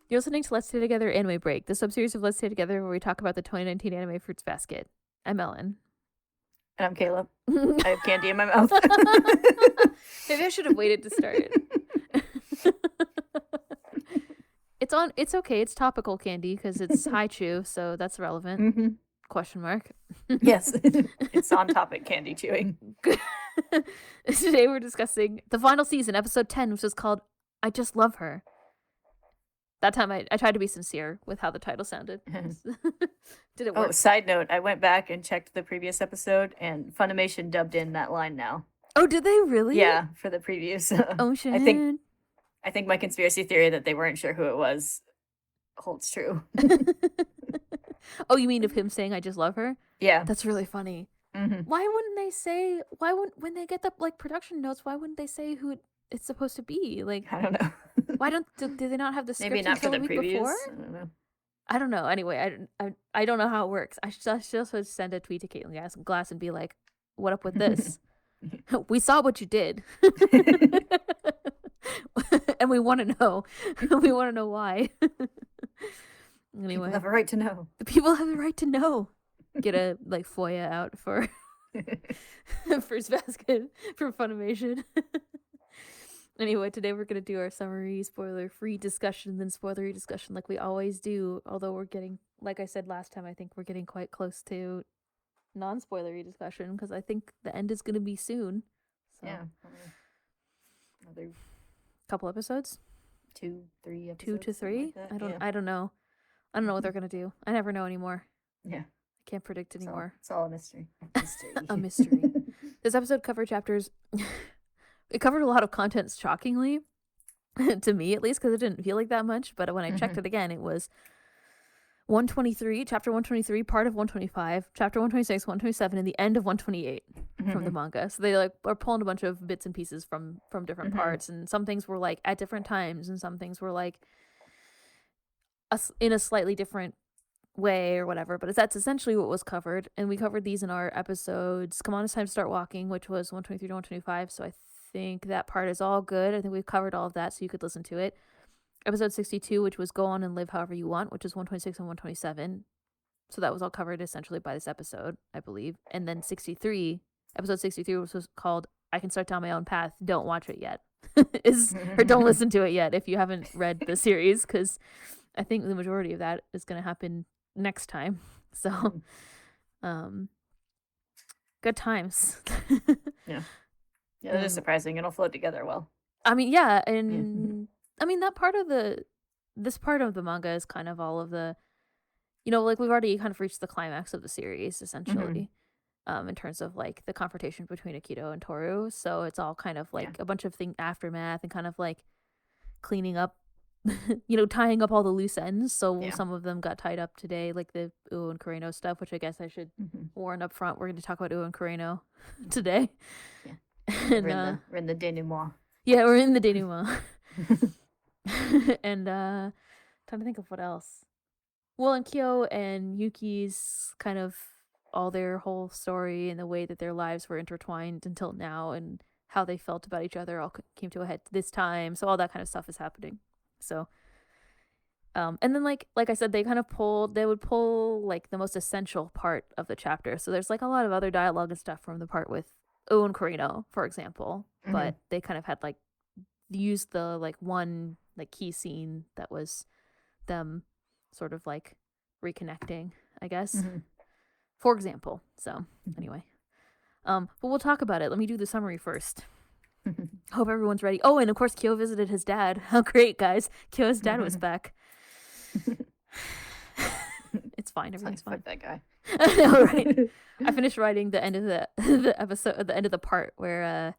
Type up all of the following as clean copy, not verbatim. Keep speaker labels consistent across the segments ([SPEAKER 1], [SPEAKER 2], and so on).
[SPEAKER 1] You're listening to Let's Stay Together Anime Break, the subseries of Let's Stay Together where we talk about the 2019 anime Fruits Basket. I'm Ellen.
[SPEAKER 2] And I'm Caleb. I have candy in my mouth.
[SPEAKER 1] Maybe I should have waited to start. It's okay. It's topical candy because it's haichu, so that's relevant.
[SPEAKER 2] Mm-hmm.
[SPEAKER 1] Question mark.
[SPEAKER 2] Yes, it's on topic candy chewing.
[SPEAKER 1] Today we're discussing the final season, episode 10, which is called I Just Love Her. That time I tried to be sincere with how the title sounded. Did it work?
[SPEAKER 2] Oh, side note, I went back and checked the previous episode, and Funimation dubbed in that line now.
[SPEAKER 1] Oh, did they really?
[SPEAKER 2] Yeah, for the previews.
[SPEAKER 1] Oh, shit.
[SPEAKER 2] I think my conspiracy theory that they weren't sure who it was holds true.
[SPEAKER 1] Oh, you mean of him saying I just love her?
[SPEAKER 2] Yeah.
[SPEAKER 1] That's really funny.
[SPEAKER 2] Mm-hmm.
[SPEAKER 1] Why wouldn't they say, when they get the production notes, why wouldn't they say who it's supposed to be?
[SPEAKER 2] I don't know.
[SPEAKER 1] Why do they not have the script
[SPEAKER 2] Maybe not for
[SPEAKER 1] until
[SPEAKER 2] the
[SPEAKER 1] a week
[SPEAKER 2] previews.
[SPEAKER 1] before?
[SPEAKER 2] I don't know.
[SPEAKER 1] I don't know. Anyway, I don't know how it works. I should send a tweet to Caitlin Glass and be like, what up with this? We saw what you did. And we want to know. We want to know why. Anyway.
[SPEAKER 2] People have a right to know.
[SPEAKER 1] The people have the right to know. Get a FOIA out for Fruits Basket from Funimation. Anyway, today we're going to do our summary, spoiler-free discussion, then spoilery discussion like we always do. Although we're getting, like I said last time, I think we're getting quite close to non-spoilery discussion because I think the end is going to be soon. So.
[SPEAKER 2] Yeah. Another
[SPEAKER 1] couple episodes?
[SPEAKER 2] 2, 3 episodes.
[SPEAKER 1] 2 to 3?
[SPEAKER 2] Like
[SPEAKER 1] I don't know. I don't know what they're going to do. I never know anymore.
[SPEAKER 2] Yeah.
[SPEAKER 1] I can't predict anymore.
[SPEAKER 2] It's all a mystery.
[SPEAKER 1] A mystery. This episode covered chapters... It covered a lot of content, shockingly, to me at least, because it didn't feel like that much. But when I checked it again, it was 123, chapter 123, part of 125, chapter 126, 127, and the end of 128 from the manga. So they are pulling a bunch of bits and pieces from different parts, and some things were at different times, and some things were in a slightly different way or whatever. But that's essentially what was covered, and we covered these in our episodes. Come on, it's time to start walking, which was 123 to 125. So I think that part is all good. I think we've covered all of that, so you could listen to it. Episode 62, which was Go On and Live However You Want, which is 126 and 127. So that was all covered essentially by this episode, I believe. And then episode 63 was called I Can Start Down My Own Path. Don't watch it yet. Or don't listen to it yet if you haven't read the series, because I think the majority of that is going to happen next time. So, good times.
[SPEAKER 2] Yeah. Yeah, that is surprising. It'll float together well.
[SPEAKER 1] I mean, yeah, and I mean that part of this part of the manga is kind of all of the, we've already kind of reached the climax of the series essentially, in terms of the confrontation between Akito and Tohru. So it's all kind of a bunch of aftermath and kind of cleaning up, tying up all the loose ends. So some of them got tied up today, like the Uo and Kureno stuff, which I guess I should warn up front. We're going to talk about Uo and Kureno today.
[SPEAKER 2] Yeah.
[SPEAKER 1] And,
[SPEAKER 2] we're in the denouement.
[SPEAKER 1] Yeah, we're in the denouement. And trying to think of what else. Well, and Kyo and Yuki's kind of all their whole story and the way that their lives were intertwined until now and how they felt about each other all came to a head this time. So all that kind of stuff is happening. So and then like I said, they would pull the most essential part of the chapter. So there's a lot of other dialogue and stuff from the part with Uo and Kureno, for example, but they kind of had used the one key scene that was them sort of reconnecting, I guess, for example. So anyway, but we'll talk about it. Let me do the summary first. Hope everyone's ready. Oh, and of course Kyo visited his dad. How great, guys. Kyo's dad was back. It's fine. Everything's fine.
[SPEAKER 2] Fuck that guy.
[SPEAKER 1] I know, right? I finished writing the end of the episode, the end of the part where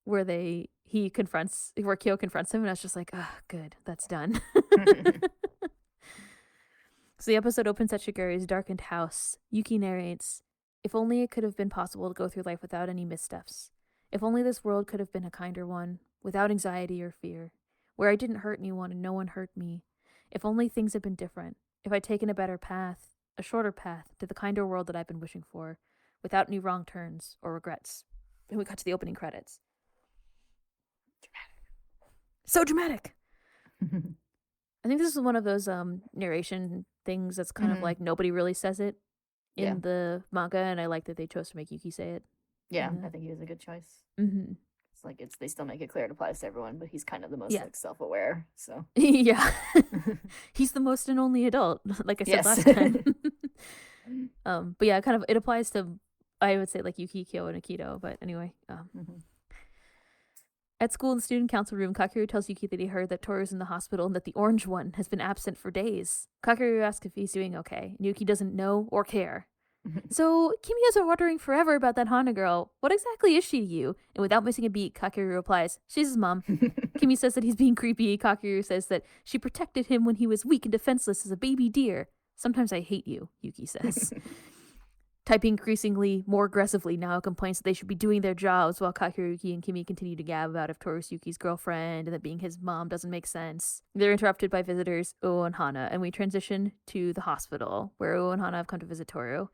[SPEAKER 1] Kyo confronts him, and I was just like, oh, good, that's done. So the episode opens at Shigeru's darkened house. Yuki narrates, "If only it could have been possible to go through life without any missteps. If only this world could have been a kinder one, without anxiety or fear, where I didn't hurt anyone and no one hurt me. If only things had been different. If I'd taken a better path, a shorter path to the kinder world that I've been wishing for, without any wrong turns or regrets." And we got to the opening credits. Dramatic. So dramatic. I think this is one of those narration things that's kind of
[SPEAKER 2] Mhm.
[SPEAKER 1] like nobody really says it
[SPEAKER 2] Yeah.
[SPEAKER 1] in the manga, and I like that they chose to make Yuki say it in
[SPEAKER 2] Yeah, I
[SPEAKER 1] the.
[SPEAKER 2] think he was a good choice.
[SPEAKER 1] Mm-hmm.
[SPEAKER 2] It's like they still make it clear it applies to everyone, but he's kind of the most
[SPEAKER 1] Yeah.
[SPEAKER 2] like self-aware. So
[SPEAKER 1] Yeah. He's the most and only adult, like I said
[SPEAKER 2] yes.
[SPEAKER 1] last time. But yeah, kind of it applies to, I would say, like Yuki, Kyo, and Akito. But anyway,
[SPEAKER 2] Mhm.
[SPEAKER 1] at school in the student council room, Kakeru tells Yuki that he heard that Toru's in the hospital and that the orange one has been absent for days. Kakeru asks if he's doing okay, and Yuki doesn't know or care. So, Kimi has been wondering forever about that Hana girl. What exactly is she to you? And without missing a beat, Kakeru replies, she's his mom. Kimi says that he's being creepy. Kakeru says that she protected him when he was weak and defenseless as a baby deer. Sometimes I hate you, Yuki says. Typing increasingly more aggressively now, complains that they should be doing their jobs while Kakeruki and Kimi continue to gab about if Toru's Yuki's girlfriend and that being his mom doesn't make sense. They're interrupted by visitors, Uo and Hana, and we transition to the hospital, where Uo and Hana have come to visit Toru.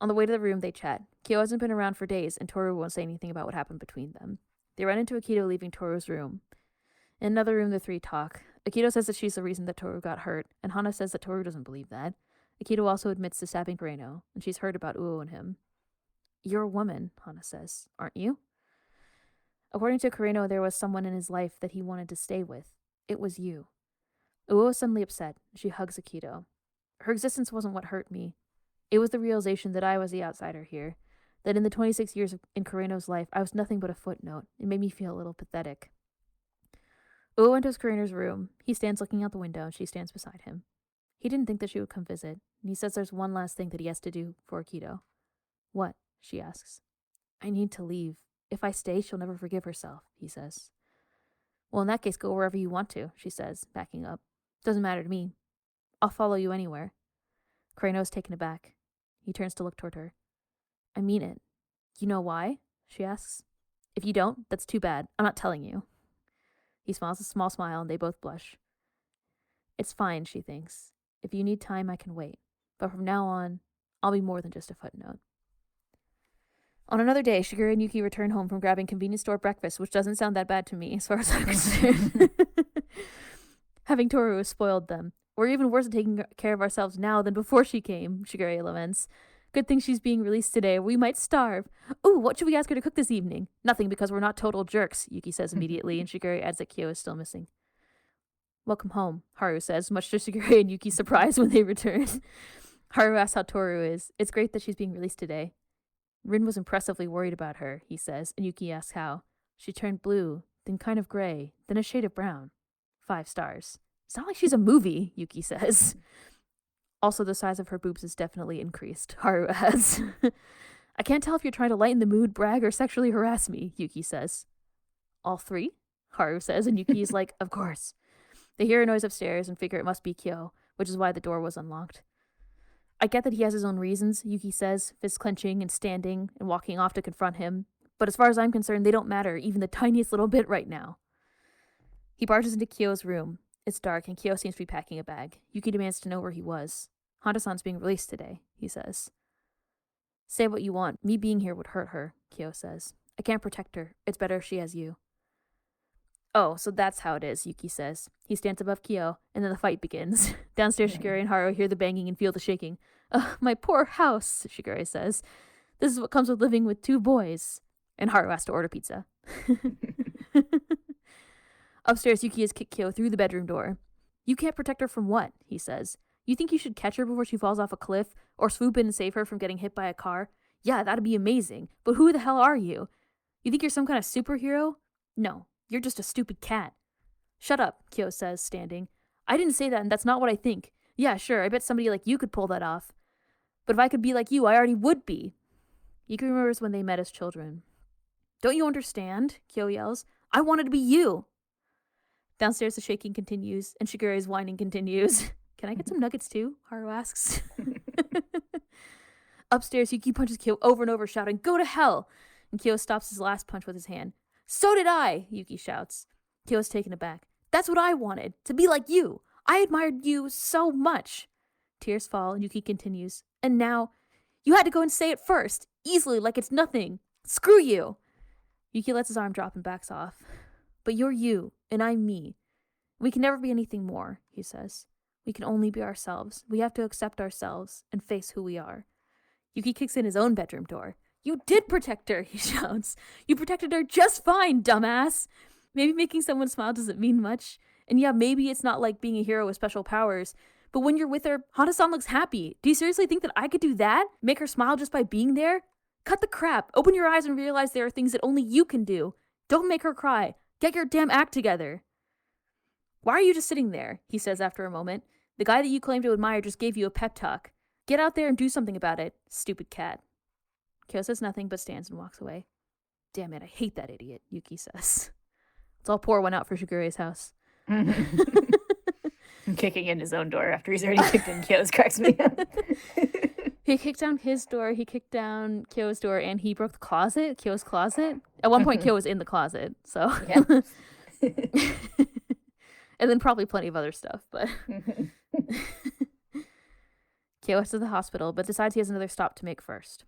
[SPEAKER 1] On the way to the room, they chat. Kyo hasn't been around for days, and Toru won't say anything about what happened between them. They run into Akito leaving Toru's room. In another room, the three talk. Akito says that she's the reason that Toru got hurt, and Hana says that Toru doesn't believe that. Akito also admits to stabbing Kureno, and she's heard about Uo and him. You're a woman, Hana says, aren't you? According to Kureno, there was someone in his life that he wanted to stay with. It was you. Uo is suddenly upset. She hugs Akito. Her existence wasn't what hurt me. It was the realization that I was the outsider here. That in the 26 years in Kureno's life, I was nothing but a footnote. It made me feel a little pathetic. Uo enters Kureno's room. He stands looking out the window, and she stands beside him. He didn't think that she would come visit, and he says there's one last thing that he has to do for Akito. What? She asks. I need to leave. If I stay, she'll never forgive herself, he says. Well, in that case, go wherever you want to, she says, backing up. Doesn't matter to me. I'll follow you anywhere. Kureno is taken aback. He turns to look toward her. I mean it. You know why? She asks. If you don't, that's too bad. I'm not telling you. He smiles a small smile, and they both blush. It's fine, she thinks. If you need time, I can wait. But from now on, I'll be more than just a footnote. On another day, Shigeru and Yuki return home from grabbing convenience store breakfast, which doesn't sound that bad to me, as far as I'm concerned. Having Toru has spoiled them. We're even worse at taking care of ourselves now than before she came, Shigeru laments. Good thing she's being released today, or we might starve. Ooh, what should we ask her to cook this evening? Nothing, because we're not total jerks, Yuki says immediately, and Shigeru adds that Kyo is still missing. Welcome home, Haru says, much to Shigeru and Yuki's surprise when they return. Haru asks how Toru is. It's great that she's being released today. Rin was impressively worried about her, he says, and Yuki asks how. She turned blue, then kind of gray, then a shade of brown. 5 stars. It's not like she's a movie, Yuki says. Also, the size of her boobs is definitely increased, Haru adds. I can't tell if you're trying to lighten the mood, brag, or sexually harass me, Yuki says. All 3? Haru says, and Yuki is like, of course. They hear a noise upstairs and figure it must be Kyo, which is why the door was unlocked. I get that he has his own reasons, Yuki says, fist clenching and standing and walking off to confront him, but as far as I'm concerned, they don't matter even the tiniest little bit right now. He barges into Kyo's room. It's dark, and Kyo seems to be packing a bag. Yuki demands to know where he was. Hana-san's being released today, he says. Say what you want. Me being here would hurt her, Kyo says. I can't protect her. It's better if she has you. Oh, so that's how it is, Yuki says. He stands above Kyo, and then the fight begins. Downstairs, Shigeru and Haru hear the banging and feel the shaking. My poor house, Shigeru says. This is what comes with living with 2 boys. And Haru has to order pizza. Upstairs, Yuki has kicked Kyo through the bedroom door. You can't protect her from what? He says. You think you should catch her before she falls off a cliff? Or swoop in and save her from getting hit by a car? Yeah, that'd be amazing. But who the hell are you? You think you're some kind of superhero? No, you're just a stupid cat. Shut up, Kyo says, standing. I didn't say that, and that's not what I think. Yeah, sure, I bet somebody like you could pull that off. But if I could be like you, I already would be. Yuki remembers when they met as children. Don't you understand? Kyo yells. I wanted to be you. Downstairs, the shaking continues, and Shigeru's whining continues. Can I get some nuggets too? Haru asks. Upstairs, Yuki punches Kyo over and over, shouting, Go to hell! And Kyo stops his last punch with his hand. So did I! Yuki shouts. Kyo's taken aback. That's what I wanted, to be like you. I admired you so much. Tears fall, and Yuki continues. And now, you had to go and say it first, easily, like it's nothing. Screw you! Yuki lets his arm drop and backs off. But you're you, and I'm me. We can never be anything more, he says. We can only be ourselves. We have to accept ourselves and face who we are. Yuki kicks in his own bedroom door. You did protect her, he shouts. You protected her just fine, dumbass. Maybe making someone smile doesn't mean much. And yeah, maybe it's not like being a hero with special powers. But when you're with her, Hana-san looks happy. Do you seriously think that I could do that? Make her smile just by being there? Cut the crap. Open your eyes and realize there are things that only you can do. Don't make her cry. Get your damn act together. Why are you just sitting there? He says after a moment. The guy that you claim to admire just gave you a pep talk. Get out there and do something about it, stupid cat. Kyo says nothing but stands and walks away. Damn it, I hate that idiot, Yuki says. Let's all pour one out for Shigure's house.
[SPEAKER 2] Kicking in his own door after he's already kicked in Kyo's cracks me up.
[SPEAKER 1] He kicked down his door, he kicked down Kyo's door, and he broke the closet, Kyo's closet. At one point, Kyo was in the closet, so.
[SPEAKER 2] Yeah.
[SPEAKER 1] And then probably plenty of other stuff, but. Kyo heads to the hospital, but decides he has another stop to make first.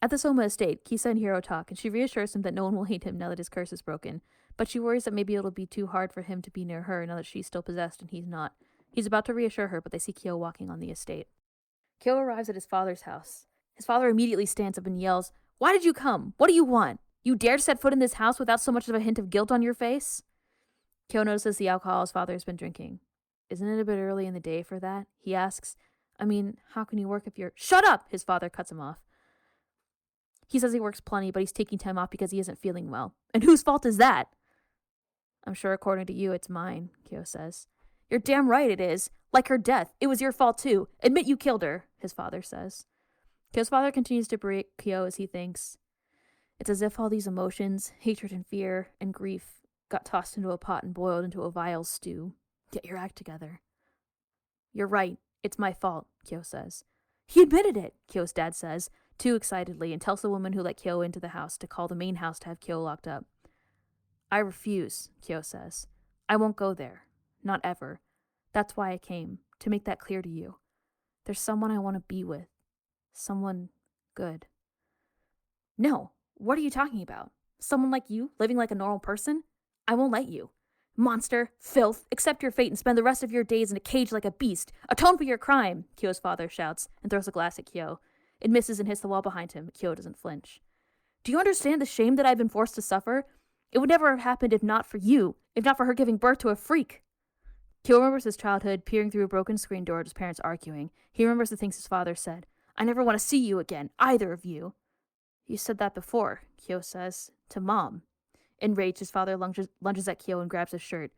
[SPEAKER 1] At the Soma estate, Kisa and Hiro talk, and she reassures him that no one will hate him now that his curse is broken, but she worries that maybe it'll be too hard for him to be near her now that she's still possessed and he's not. He's about to reassure her, but they see Kyo walking on the estate. Kyo arrives at his father's house. His father immediately stands up and yells, "Why did you come? What do you want? You dare to set foot in this house without so much as a hint of guilt on your face?" Kyo notices the alcohol his father has been drinking. "Isn't it a bit early in the day for that?" he asks. "I mean, how can you work if you're—" "Shut up!" his father cuts him off. He says he works plenty, but he's taking time off because he isn't feeling well. And whose fault is that? "I'm sure according to you, it's mine," Kyo says. "You're damn right it is. Like her death. It was your fault too. Admit you killed her," his father says. Kyo's father continues to berate Kyo as he thinks. It's as if all these emotions, hatred and fear and grief, got tossed into a pot and boiled into a vile stew. Get your act together. "You're right. It's my fault," Kyo says. "He admitted it," Kyo's dad says, too excitedly, and tells the woman who let Kyo into the house to call the main house to have Kyo locked up. "I refuse," Kyo says. "I won't go there. Not ever. That's why I came, to make that clear to you. There's someone I want to be with. Someone good." "No, what are you talking about? Someone like you, living like a normal person? I won't let you. Monster, filth, accept your fate and spend the rest of your days in a cage like a beast. Atone for your crime," Kyo's father shouts and throws a glass at Kyo. It misses and hits the wall behind him, but Kyo doesn't flinch. "Do you understand the shame that I've been forced to suffer? It would never have happened if not for you, if not for her giving birth to a freak." Kyo remembers his childhood, peering through a broken screen door at his parents arguing. He remembers the things his father said. "I never want to see you again, either of you." "You said that before," Kyo says, "to Mom." Enraged, his father lunges at Kyo and grabs his shirt.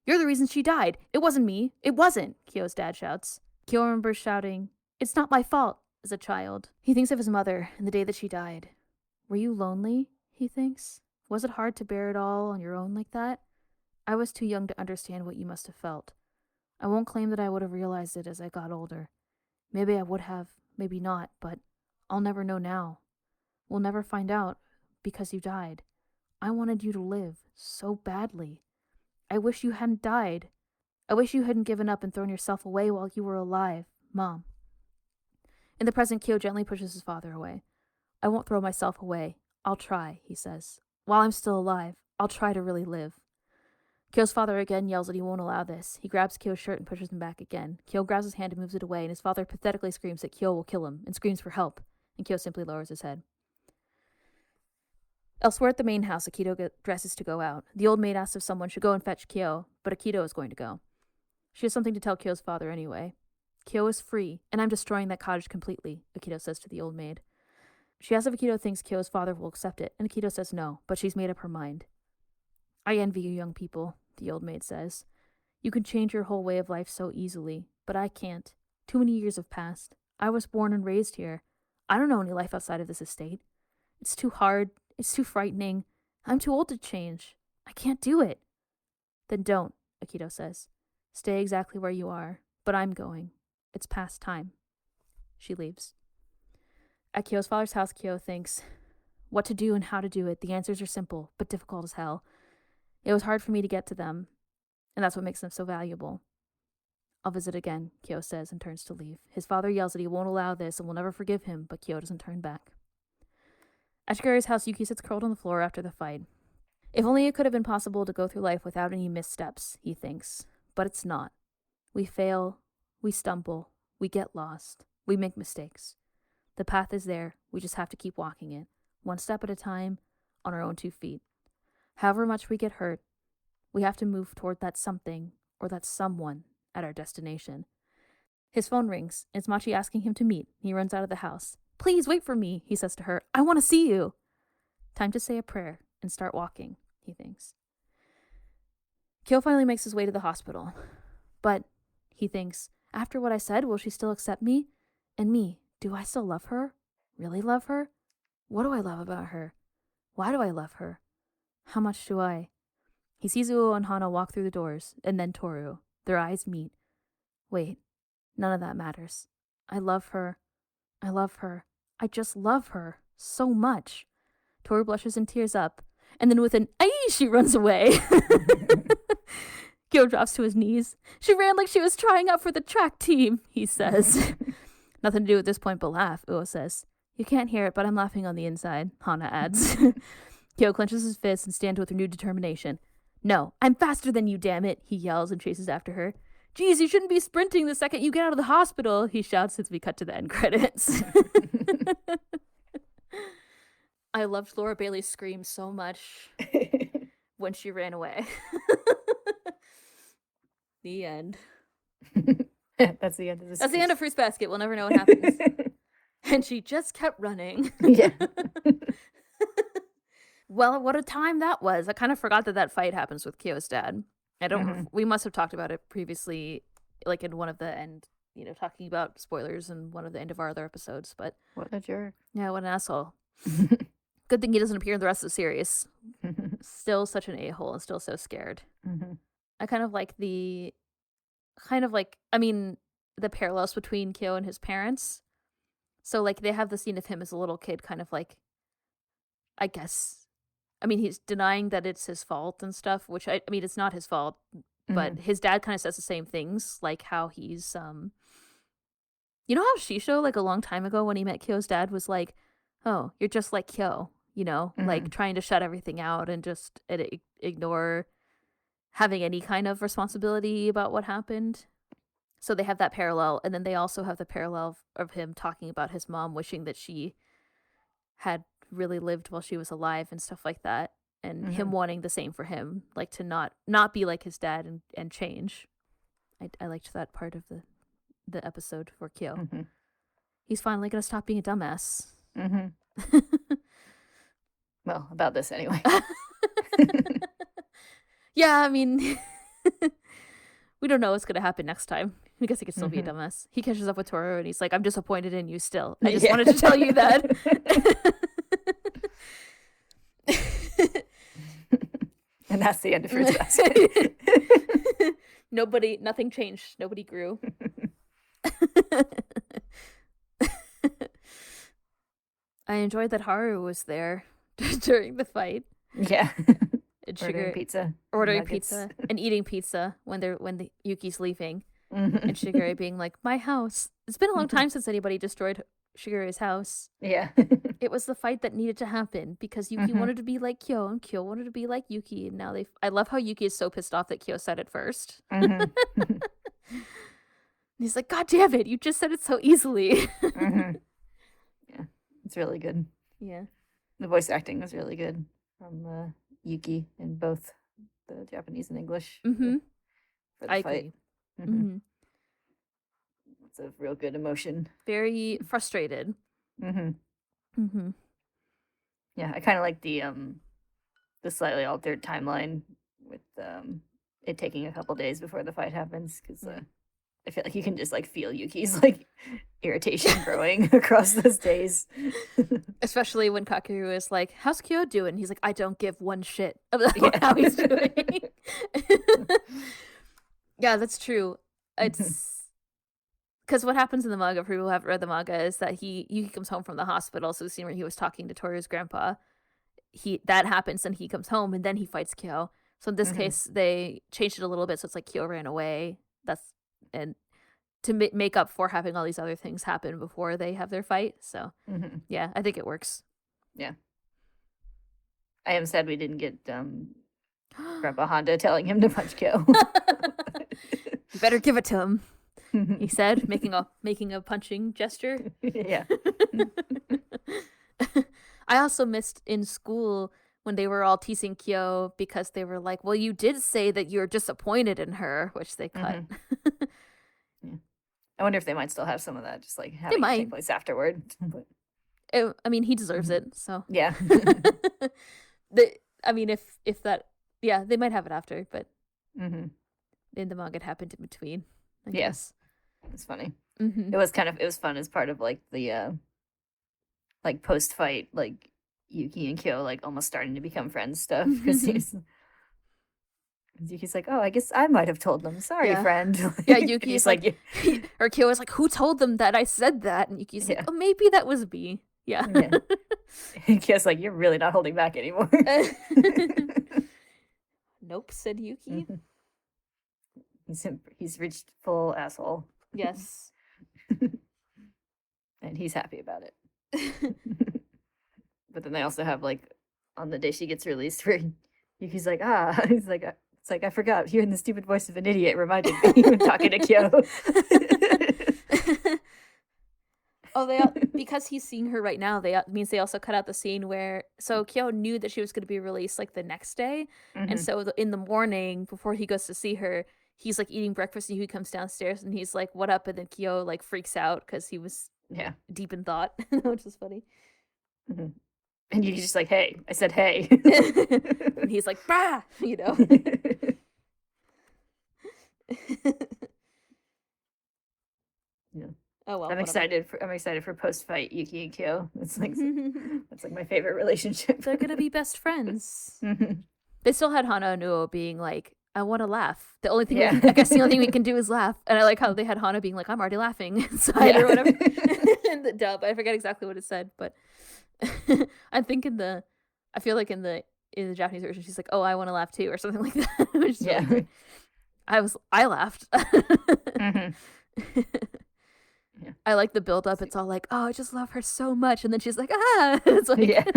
[SPEAKER 1] "You're the reason she died. It wasn't me. It wasn't," Kyo's dad shouts. Kyo remembers shouting, "It's not my fault," as a child. He thinks of his mother and the day that she died. Were you lonely? He thinks. Was it hard to bear it all on your own like that? I was too young to understand what you must have felt. I won't claim that I would have realized it as I got older. Maybe I would have, maybe not, but I'll never know now. We'll never find out, because you died. I wanted you to live, so badly. I wish you hadn't died. I wish you hadn't given up and thrown yourself away while you were alive, Mom." In the present, Kyo gently pushes his father away. "I won't throw myself away. I'll try," he says. "While I'm still alive, I'll try to really live." Kyo's father again yells that he won't allow this. He grabs Kyo's shirt and pushes him back again. Kyo grabs his hand and moves it away, and his father pathetically screams that Kyo will kill him, and screams for help, and Kyo simply lowers his head. Elsewhere at the main house, Akito dresses to go out. The old maid asks if someone should go and fetch Kyo, but Akito is going to go. She has something to tell Kyo's father anyway. "Kyo is free, and I'm destroying that cottage completely," Akito says to the old maid. She asks if Akito thinks Kyo's father will accept it, and Akito says no, but she's made up her mind. "I envy you young people," the old maid says. "You can change your whole way of life so easily, but I can't. Too many years have passed. I was born and raised here. I don't know any life outside of this estate. It's too hard. It's too frightening. I'm too old to change. I can't do it." "Then don't," Akito says. "Stay exactly where you are, but I'm going. It's past time." She leaves. At Kyo's father's house, Kyo thinks, what to do and how to do it. The answers are simple, but difficult as hell. It was hard for me to get to them, and that's what makes them so valuable. "I'll visit again," Kyo says and turns to leave. His father yells that he won't allow this and will never forgive him, but Kyo doesn't turn back. At Shigure's house, Yuki sits curled on the floor after the fight. If only it could have been possible to go through life without any missteps, he thinks. But it's not. We fail, we stumble, we get lost, we make mistakes. The path is there, we just have to keep walking it, one step at a time, on our own 2 feet. However much we get hurt, we have to move toward that something or that someone at our destination. His phone rings. It's Machi asking him to meet. He runs out of the house. Please wait for me, he says to her. I want to see you. Time to say a prayer and start walking, he thinks. Kyo finally makes his way to the hospital. But, he thinks, after what I said, will she still accept me? And me, do I still love her? Really love her? What do I love about her? Why do I love her? How much do I? He sees Uo and Hana walk through the doors, and then Tohru. Their eyes meet. Wait, none of that matters. I love her. I love her. I just love her so much. Tohru blushes and tears up, and then with an "ay," she runs away. Kyo drops to his knees. She ran like she was trying out for the track team, he says. Nothing to do at this point but laugh, Uo says. You can't hear it, but I'm laughing on the inside, Hana adds. Kyo clenches his fist and stands with renewed determination. No, I'm faster than you, damn it, he yells and chases after her. Geez, you shouldn't be sprinting the second you get out of the hospital, he shouts as we cut to the end credits. I loved Laura Bailey's scream so much when she ran away. The end.
[SPEAKER 2] That's the end of this.
[SPEAKER 1] That's the end of Fruits Basket. We'll never know what happens. And she just kept running.
[SPEAKER 2] Yeah.
[SPEAKER 1] Well, what a time that was. I kind of forgot that fight happens with Kyo's dad. I don't. We must have talked about it previously, like in one of the end, talking about spoilers in one of the end of our other episodes. But
[SPEAKER 2] what a jerk!
[SPEAKER 1] Yeah, what an asshole. Good thing he doesn't appear in the rest of the series. Still such an a-hole and still so scared. I kind of like the parallels between Kyo and his parents. So like they have the scene of him as a little kid, kind of like, I guess. I mean, he's denying that it's his fault and stuff, which it's not his fault, but his dad kind of says the same things, like how he's, you know how Shisho, like a long time ago when he met Kyo's dad was like, oh, you're just like Kyo, like trying to shut everything out and just ignore having any kind of responsibility about what happened. So they have that parallel, and then they also have the parallel of him talking about his mom wishing that she had really lived while she was alive and stuff like that, and him wanting the same for him, like to not be like his dad and change. I liked that part of the episode for Kyo. He's finally gonna stop being a dumbass.
[SPEAKER 2] Well, about this anyway.
[SPEAKER 1] Yeah, I mean, we don't know what's gonna happen next time. I guess he could still be a dumbass. He catches up with Tohru and he's like, I'm disappointed in you still. I just wanted to tell you that.
[SPEAKER 2] And that's the end of Fruits Basket.
[SPEAKER 1] Nothing changed. Nobody grew. I enjoyed that Haru was there during the fight.
[SPEAKER 2] Yeah.
[SPEAKER 1] And
[SPEAKER 2] ordering
[SPEAKER 1] pizza and eating pizza when the Yuki's leaving. And Shigure being like, my house. It's been a long time since anybody destroyed Shigure's house.
[SPEAKER 2] Yeah.
[SPEAKER 1] It was the fight that needed to happen because Yuki wanted to be like Kyo and Kyo wanted to be like Yuki, and now I love how Yuki is so pissed off that Kyo said it first. He's like, God damn it, you just said it so easily.
[SPEAKER 2] Yeah. It's really good.
[SPEAKER 1] Yeah.
[SPEAKER 2] The voice acting was really good from Yuki in both the Japanese and English for the fight.
[SPEAKER 1] Agree.
[SPEAKER 2] It's a real good emotion.
[SPEAKER 1] Very frustrated.
[SPEAKER 2] Yeah, I kind of like the slightly altered timeline with it taking a couple days before the fight happens, because I feel like you can just like feel Yuki's like irritation growing across those days.
[SPEAKER 1] Especially when Kakeru is like, how's Kyo doing? He's like, I don't give one shit about how he's doing. Yeah, that's true. It's because what happens in the manga, for people who haven't read the manga, is that Yuki comes home from the hospital. So the scene where he was talking to Toru's grandpa, that happens, and he comes home, and then he fights Kyo. So in this case, they changed it a little bit, so it's like Kyo ran away. And to make up for having all these other things happen before they have their fight. So yeah, I think it works.
[SPEAKER 2] Yeah. I am sad we didn't get Grandpa Honda telling him to punch Kyo.
[SPEAKER 1] You better give it to him, he said, making a punching gesture.
[SPEAKER 2] Yeah.
[SPEAKER 1] I also missed in school when they were all teasing Kyo because they were like, well, you did say that you're disappointed in her, which they cut.
[SPEAKER 2] Yeah. I wonder if they might still have some of that, just like
[SPEAKER 1] They
[SPEAKER 2] having it
[SPEAKER 1] might.
[SPEAKER 2] take place afterward. But
[SPEAKER 1] I mean, he deserves it, so.
[SPEAKER 2] yeah.
[SPEAKER 1] I mean, if that, yeah, they might have it after, but
[SPEAKER 2] Mm-hmm.
[SPEAKER 1] in the manga it happened in between, I
[SPEAKER 2] Yes.
[SPEAKER 1] guess.
[SPEAKER 2] It's funny.
[SPEAKER 1] Mm-hmm.
[SPEAKER 2] It was fun as part of like the like post fight, like Yuki and Kyo like almost starting to become friends stuff because Yuki's like, oh, I guess I might have told them. Sorry,
[SPEAKER 1] Yeah.
[SPEAKER 2] friend.
[SPEAKER 1] Yeah,
[SPEAKER 2] And
[SPEAKER 1] Yuki
[SPEAKER 2] he's
[SPEAKER 1] is like, or Kyo is like, who told them that I said that? And Yuki's
[SPEAKER 2] Yeah.
[SPEAKER 1] like, oh, maybe that was me. Yeah.
[SPEAKER 2] Yeah. And Kyo's like, you're really not holding back anymore.
[SPEAKER 1] Nope, said Yuki.
[SPEAKER 2] He's reached full asshole.
[SPEAKER 1] Yes.
[SPEAKER 2] And he's happy about it. But then they also have like on the day she gets released where Yuki's like, he's like, it's like, I forgot hearing the stupid voice of an idiot reminded me when talking to Kyo.
[SPEAKER 1] Oh, because he's seeing her right now, means they also cut out the scene where, so Kyo knew that she was going to be released like the next day. And so in the morning before he goes to see her, he's like eating breakfast and he comes downstairs and he's like, what up? And then Kyo like freaks out because he was deep in thought, which is funny.
[SPEAKER 2] And Yuki's just like, hey, I said hey.
[SPEAKER 1] And he's like, bah, you know.
[SPEAKER 2] Yeah.
[SPEAKER 1] Oh well.
[SPEAKER 2] I'm excited for post fight Yuki and Kyo. It's like that's like my favorite relationship.
[SPEAKER 1] They're gonna be best friends. They still had Hana and Uo being like, I want to laugh. The only thing I guess the only thing we can do is laugh. And I like how they had Hana being like, I'm already laughing inside or whatever. In the dub, I forget exactly what it said, but I think I feel like in the Japanese version, she's like, oh, I want to laugh too, or something like that. Which is really weird. I laughed. I like the build up. It's all like, oh, I just love her so much, and then she's like, ah. It's like,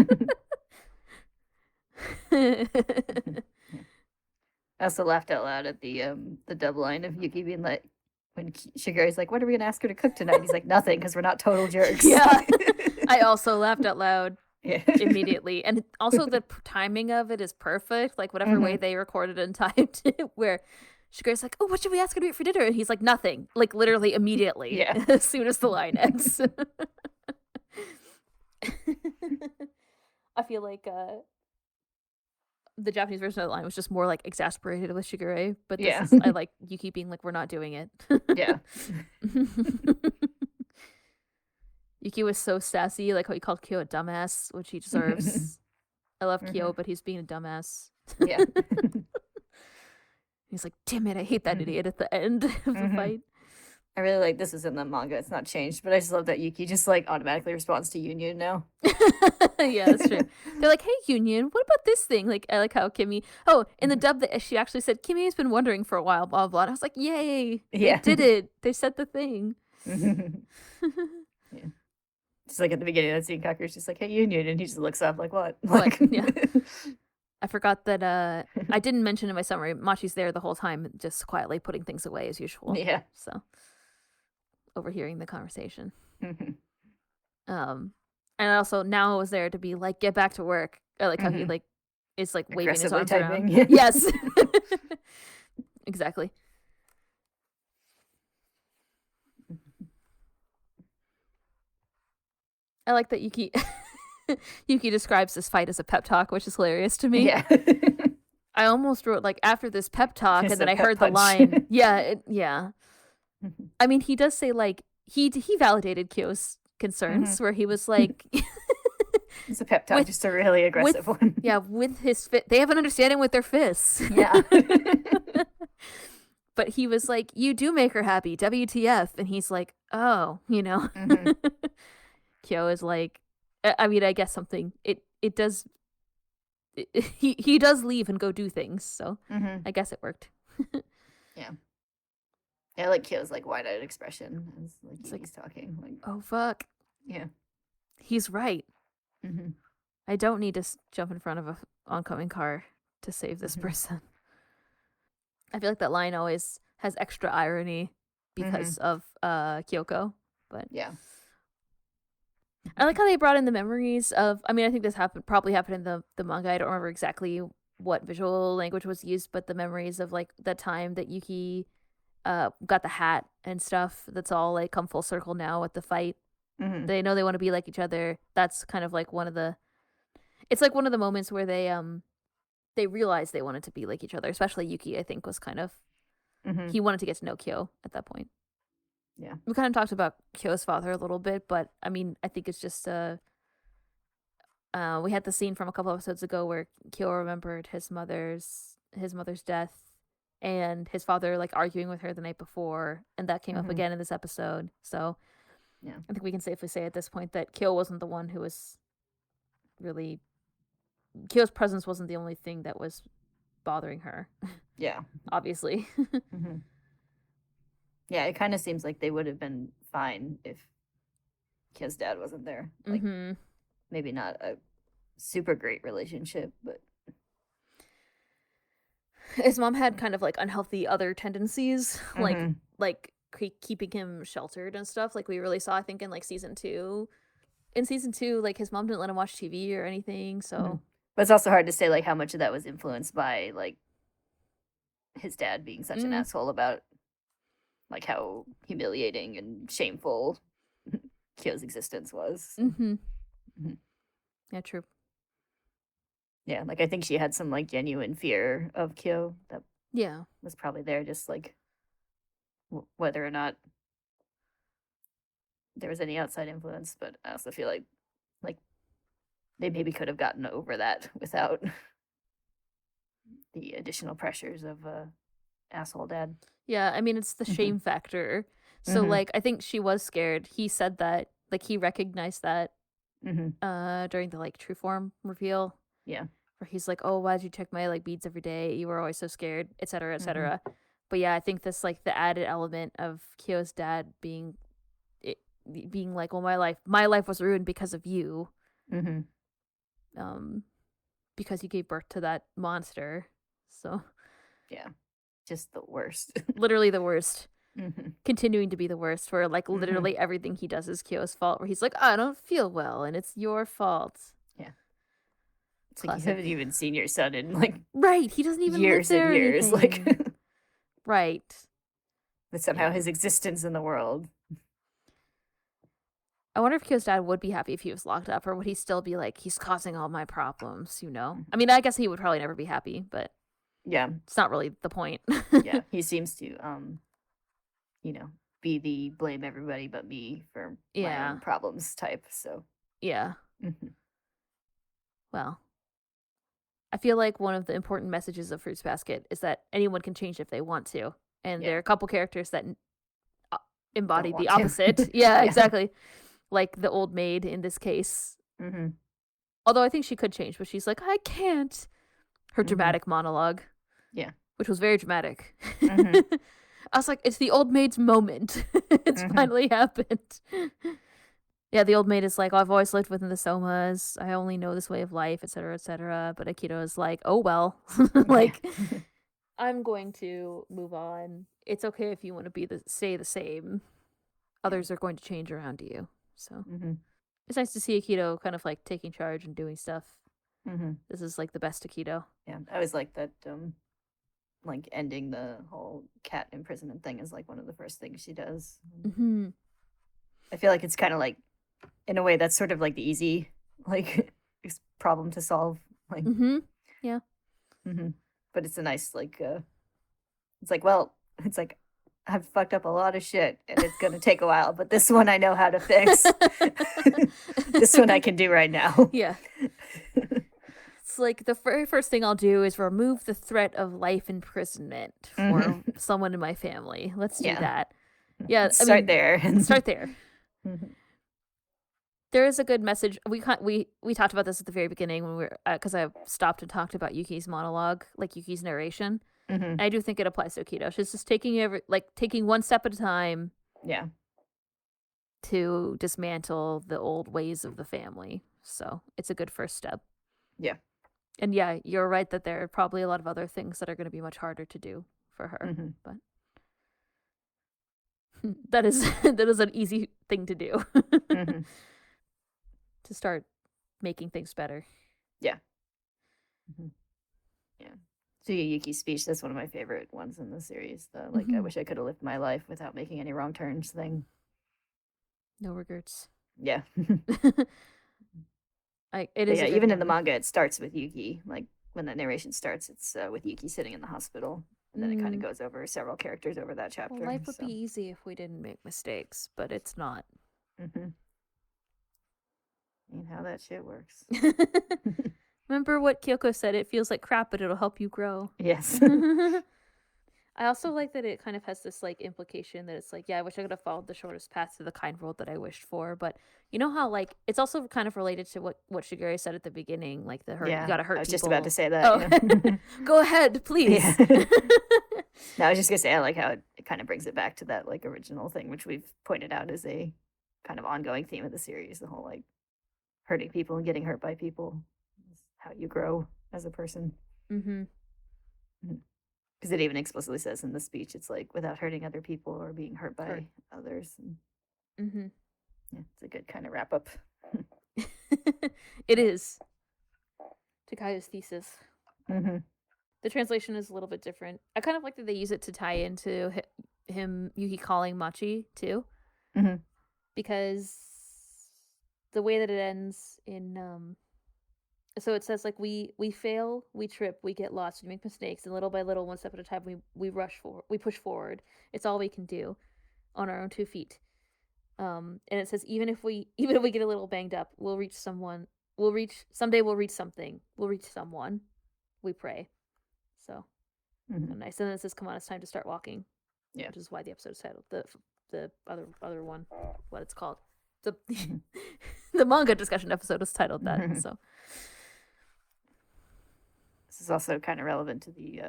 [SPEAKER 2] I also laughed out loud at the dub line of Yuki being like, when Shigeru's like, what are we gonna ask her to cook tonight? He's like, nothing, because we're not total jerks.
[SPEAKER 1] Yeah. I also laughed out loud immediately, and also the timing of it is perfect. Like whatever way they recorded and timed it, where Shigeru's like, oh, what should we ask her to eat for dinner? And he's like, nothing. Like literally immediately.
[SPEAKER 2] Yeah.
[SPEAKER 1] As soon as the line ends. I feel like the Japanese version of the line was just more like exasperated with Shigeru, but this is, I like Yuki being like, we're not doing it.
[SPEAKER 2] Yeah.
[SPEAKER 1] Yuki was so sassy, like how he called Kyo a dumbass, which he deserves. I love Kyo, but he's being a dumbass.
[SPEAKER 2] Yeah.
[SPEAKER 1] He's like, damn it, I hate that idiot at the end of the fight.
[SPEAKER 2] I really like this is in the manga, it's not changed, but I just love that Yuki just like automatically responds to Union now.
[SPEAKER 1] Yeah, that's true. They're like, hey, Union, what about this thing? Like, I like how Kimmy, in the dub, she actually said, Kimmy's been wondering for a while, blah, blah, blah. And I was like, yay, they did it. They said the thing.
[SPEAKER 2] Yeah. Just like at the beginning of that scene, Kakuru's just like, hey, Union, and he just looks up like, what?
[SPEAKER 1] Like, yeah. I forgot that I didn't mention in my summary, Machi's there the whole time, just quietly putting things away as usual.
[SPEAKER 2] Yeah.
[SPEAKER 1] So, overhearing the conversation. And also, now was there to be like, get back to work. I like how he like is like waving his arms around.
[SPEAKER 2] Yeah.
[SPEAKER 1] Yes. Exactly. I like that Yuki describes this fight as a pep talk, which is hilarious to me.
[SPEAKER 2] Yeah.
[SPEAKER 1] I almost wrote like after this pep talk,
[SPEAKER 2] Just
[SPEAKER 1] and then
[SPEAKER 2] a
[SPEAKER 1] I
[SPEAKER 2] pep
[SPEAKER 1] heard
[SPEAKER 2] punch.
[SPEAKER 1] the line. Yeah. I mean, he does say like he validated Kyo's concerns, where he was like,
[SPEAKER 2] It's a pep talk, just a really aggressive one.
[SPEAKER 1] Yeah, with his they have an understanding with their fists.
[SPEAKER 2] Yeah.
[SPEAKER 1] But he was like, you do make her happy, WTF. And he's like, oh, you know. Kyo is like, I mean, I guess something, it does, he does leave and go do things, so I guess it worked.
[SPEAKER 2] Yeah. I like Kyo's like wide-eyed expression as like he's talking. Like,
[SPEAKER 1] oh, fuck.
[SPEAKER 2] Yeah.
[SPEAKER 1] He's right. I don't need to jump in front of a oncoming car to save this
[SPEAKER 2] Mm-hmm.
[SPEAKER 1] person. I feel like that line always has extra irony because of Kyoko, but
[SPEAKER 2] Yeah.
[SPEAKER 1] I like how they brought in the memories of. I mean, I think this probably happened in the manga. I don't remember exactly what visual language was used, but the memories of like the time that Yuki got the hat and stuff. That's all like come full circle now with the fight.
[SPEAKER 2] Mm-hmm.
[SPEAKER 1] They know they want to be like each other. That's kind of like one of the. It's like one of the moments where they realized they wanted to be like each other. Especially Yuki, I think, was kind of
[SPEAKER 2] Mm-hmm.
[SPEAKER 1] he wanted to get to know Kyo at that point.
[SPEAKER 2] Yeah.
[SPEAKER 1] We kind of talked about Kyo's father a little bit, but I mean, I think it's just we had the scene from a couple episodes ago where Kyo remembered his mother's death and his father like arguing with her the night before, and that came up
[SPEAKER 2] Mm-hmm.
[SPEAKER 1] again in this episode. So
[SPEAKER 2] Yeah.
[SPEAKER 1] I think we can safely say at this point that Kyo wasn't the one who was really Kyo's presence wasn't the only thing that was bothering her.
[SPEAKER 2] Yeah.
[SPEAKER 1] Obviously.
[SPEAKER 2] Mm-hmm. Yeah, it kind of seems like they would have been fine if Kyo's dad wasn't there. Like,
[SPEAKER 1] mm-hmm.
[SPEAKER 2] maybe not a super great relationship, but
[SPEAKER 1] His mom had kind of like unhealthy other tendencies,
[SPEAKER 2] mm-hmm.
[SPEAKER 1] like keeping him sheltered and stuff. Like we really saw, I think, in like season 2. In season 2, like his mom didn't let him watch TV or anything. So,
[SPEAKER 2] Mm-hmm. But it's also hard to say like how much of that was influenced by like his dad being such an asshole about like how humiliating and shameful Kyo's existence was.
[SPEAKER 1] mm-hmm.
[SPEAKER 2] Mm-hmm.
[SPEAKER 1] Yeah, true.
[SPEAKER 2] Yeah, like I think she had some like genuine fear of Kyo that
[SPEAKER 1] Yeah,
[SPEAKER 2] was probably there, just like whether or not there was any outside influence. But I also feel like they maybe could have gotten over that without the additional pressures of asshole dad.
[SPEAKER 1] yeah. I mean, it's the
[SPEAKER 2] Mm-hmm.
[SPEAKER 1] shame factor. So,
[SPEAKER 2] Mm-hmm.
[SPEAKER 1] like, I think she was scared. He said that, like, he recognized that
[SPEAKER 2] Mm-hmm.
[SPEAKER 1] during the like true form reveal,
[SPEAKER 2] Yeah.
[SPEAKER 1] where he's like, "Oh, why did you check my like beads every day? You were always so scared, etc.,
[SPEAKER 2] Mm-hmm.
[SPEAKER 1] etc." But yeah, I think this like the added element of Kyo's dad being like, "Well, my life was ruined because of you,
[SPEAKER 2] Mm-hmm.
[SPEAKER 1] because you gave birth to that monster." So
[SPEAKER 2] Yeah. Just the worst.
[SPEAKER 1] literally the worst,
[SPEAKER 2] Mm-hmm.
[SPEAKER 1] continuing to be the worst. Where like
[SPEAKER 2] Mm-hmm.
[SPEAKER 1] literally everything he does is Kyo's fault. Where he's like, "I don't feel well, and it's your fault."
[SPEAKER 2] Yeah. It's like you
[SPEAKER 1] Classic.
[SPEAKER 2] haven't even seen your son in like
[SPEAKER 1] Right. He doesn't even live
[SPEAKER 2] years
[SPEAKER 1] there
[SPEAKER 2] and
[SPEAKER 1] or
[SPEAKER 2] years.
[SPEAKER 1] anything.
[SPEAKER 2] Like
[SPEAKER 1] Right.
[SPEAKER 2] but somehow
[SPEAKER 1] Yeah.
[SPEAKER 2] his existence in the world.
[SPEAKER 1] I wonder if Kyo's dad would be happy if he was locked up, or would he still be like, he's causing all my problems, you know? I mean, I guess he would probably never be happy, but
[SPEAKER 2] Yeah.
[SPEAKER 1] it's not really the point.
[SPEAKER 2] Yeah. He seems to you know, be the blame everybody but me for my own problems type. So
[SPEAKER 1] Yeah.
[SPEAKER 2] mm-hmm.
[SPEAKER 1] Well, I feel like one of the important messages of Fruits Basket is that anyone can change if they want to. And there are a couple characters that embody the opposite. Yeah, exactly. Like the old maid in this case.
[SPEAKER 2] Mm-hmm.
[SPEAKER 1] Although I think she could change, but she's like, I can't. Her dramatic monologue.
[SPEAKER 2] Yeah.
[SPEAKER 1] Which was very dramatic.
[SPEAKER 2] Mm-hmm.
[SPEAKER 1] I was like, it's the old maid's moment. It's finally happened. Yeah, the old maid is like, oh, I've always lived within the Somas. I only know this way of life, etc., etc. But Akito is like, oh, well. Like, I'm going to move on. It's okay if you want to stay the same. Others are going to change around you. So it's nice to see Akito kind of like taking charge and doing stuff. This is like the best Akito.
[SPEAKER 2] Yeah, I always like that. Like ending the whole cat imprisonment thing is like one of the first things she does.
[SPEAKER 1] Mm-hmm.
[SPEAKER 2] I feel like it's kind of like, in a way, that's sort of like the easy like problem to solve. Like,
[SPEAKER 1] yeah.
[SPEAKER 2] But it's a nice like. It's like, well, it's like I've fucked up a lot of shit, and it's gonna take a while. But this one I know how to fix. This one I can do right now.
[SPEAKER 1] Yeah. It's like the very first thing I'll do is remove the threat of life imprisonment for someone in my family. Let's do that. Yeah,
[SPEAKER 2] start there.
[SPEAKER 1] Start there. There is a good message. We talked about this at the very beginning when we were because I stopped and talked about Yuki's monologue, like Yuki's narration. And I do think it applies to Akito. She's just taking one step at a time.
[SPEAKER 2] Yeah.
[SPEAKER 1] To dismantle the old ways of the family. So it's a good first step.
[SPEAKER 2] Yeah.
[SPEAKER 1] And yeah, you're right that there are probably a lot of other things that are going to be much harder to do for her. But that is an easy thing to do. To start making things better.
[SPEAKER 2] Yeah. Yeah. So Yuki's speech, that's one of my favorite ones in the series. The like, I wish I could have lived my life without making any wrong turns thing.
[SPEAKER 1] No regrets.
[SPEAKER 2] Yeah.
[SPEAKER 1] It is.
[SPEAKER 2] Yeah, even in the manga, it starts with Yuki. Like when the narration starts, it's with Yuki sitting in the hospital, and then it kind of goes over several characters over that chapter.
[SPEAKER 1] Well, life would be easy if we didn't make mistakes, but it's not.
[SPEAKER 2] And how that shit works.
[SPEAKER 1] Remember what Kyoko said? It feels like crap, but it'll help you grow.
[SPEAKER 2] Yes.
[SPEAKER 1] I also like that it kind of has this like implication that it's like, yeah, I wish I could have followed the shortest path to the kind world that I wished for. But you know how like it's also kind of related to what Shigure said at the beginning, like the hurt.
[SPEAKER 2] Yeah,
[SPEAKER 1] you gotta hurt.
[SPEAKER 2] I was
[SPEAKER 1] people.
[SPEAKER 2] just about to say that.
[SPEAKER 1] Oh.
[SPEAKER 2] Yeah.
[SPEAKER 1] Go ahead, please.
[SPEAKER 2] Yeah. No, I was just gonna say I like how it kind of brings it back to that like original thing, which we've pointed out as a kind of ongoing theme of the series. The whole like hurting people and getting hurt by people is how you grow as a person. Because it even explicitly says in the speech, it's like without hurting other people or being hurt by others. And, yeah, it's a good kind of wrap up.
[SPEAKER 1] It is. Takayu's thesis. The translation is a little bit different. I kind of like that they use it to tie into him, Yuki calling Machi too. Because the way that it ends in so it says like we fail, we trip, we get lost, we make mistakes, and little by little, one step at a time, we rush forward, we push forward. It's all we can do on our own 2 feet. And it says even if we get a little banged up, we'll reach someone. Someday we'll reach something. We'll reach someone. We pray. So nice. And then it says, "Come on, it's time to start walking."
[SPEAKER 2] Yeah,
[SPEAKER 1] which is why the episode is titled the other one, what it's called. The manga discussion episode is titled that. So
[SPEAKER 2] this is also kind of relevant to the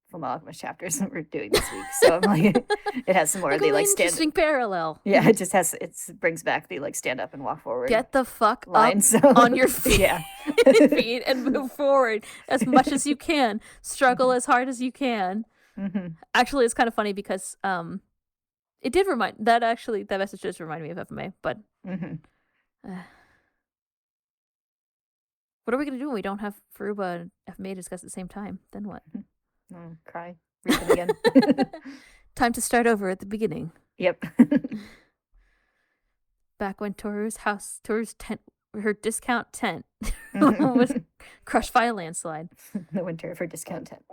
[SPEAKER 2] Full Alchemist chapters that we're doing this week. So I'm like, it has some more of the like
[SPEAKER 1] interesting parallel.
[SPEAKER 2] Yeah, it brings back the like stand up and walk forward.
[SPEAKER 1] Get the fuck
[SPEAKER 2] lines
[SPEAKER 1] up on your feet. Yeah. feet and move forward as much as you can. Struggle as hard as you can. Actually, it's kind of funny because it did that message does remind me of FMA, but what are we going to do when we don't have Furuba and FMA discuss at the same time? Then what?
[SPEAKER 2] Cry. Read them again.
[SPEAKER 1] Time to start over at the beginning.
[SPEAKER 2] Yep.
[SPEAKER 1] Back when Tohru's tent, her discount tent was crushed by a landslide.
[SPEAKER 2] The winter of her discount tent.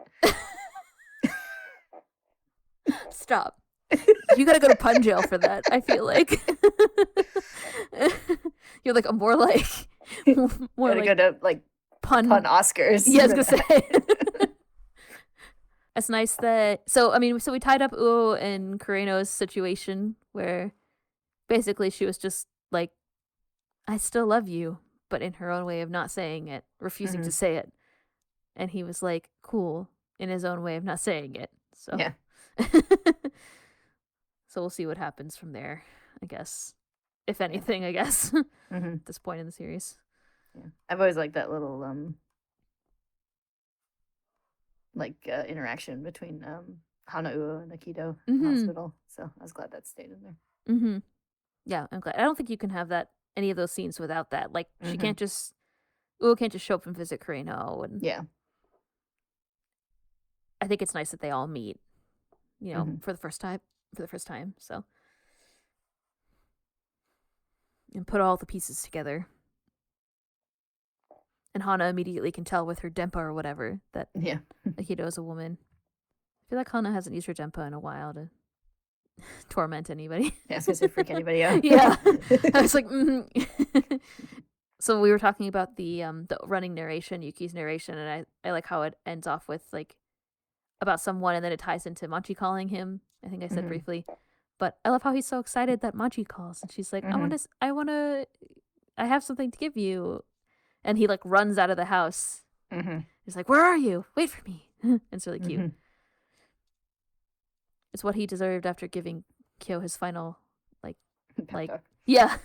[SPEAKER 1] Stop. You gotta go to pun jail for that, I feel like. You're like, more like
[SPEAKER 2] go to like pun Oscars.
[SPEAKER 1] Yeah, I was gonna say. It's nice that so we tied up Uo and Kureno's situation where basically she was just like, I still love you, but in her own way of not saying it, refusing to say it. And he was like, cool, in his own way of not saying it. So yeah. So we'll see what happens from there, I guess. If anything, I guess. At this point in the series.
[SPEAKER 2] Yeah. I've always liked that little interaction between Hana and Akito in the hospital. So I was glad that stayed in there.
[SPEAKER 1] Yeah, I'm glad. I don't think you can have any of those scenes without that. Like she can't just Uo can't just show up and visit Kureno, and
[SPEAKER 2] yeah.
[SPEAKER 1] I think it's nice that they all meet, for the first time. So and put all the pieces together. And Hana immediately can tell with her Denpa or whatever that Akito is a woman. I feel like Hana hasn't used her Denpa in a while to torment anybody.
[SPEAKER 2] Yeah, it's to freak anybody out.
[SPEAKER 1] Yeah. I was like, So we were talking about the running narration, Yuki's narration, and I like how it ends off with like about someone, and then it ties into Machi calling him. I think I said briefly. But I love how he's so excited that Machi calls, and she's like, I have something to give you. And he like runs out of the house. He's like, where are you? Wait for me. It's really cute. It's what he deserved after giving Kyo his final Yeah.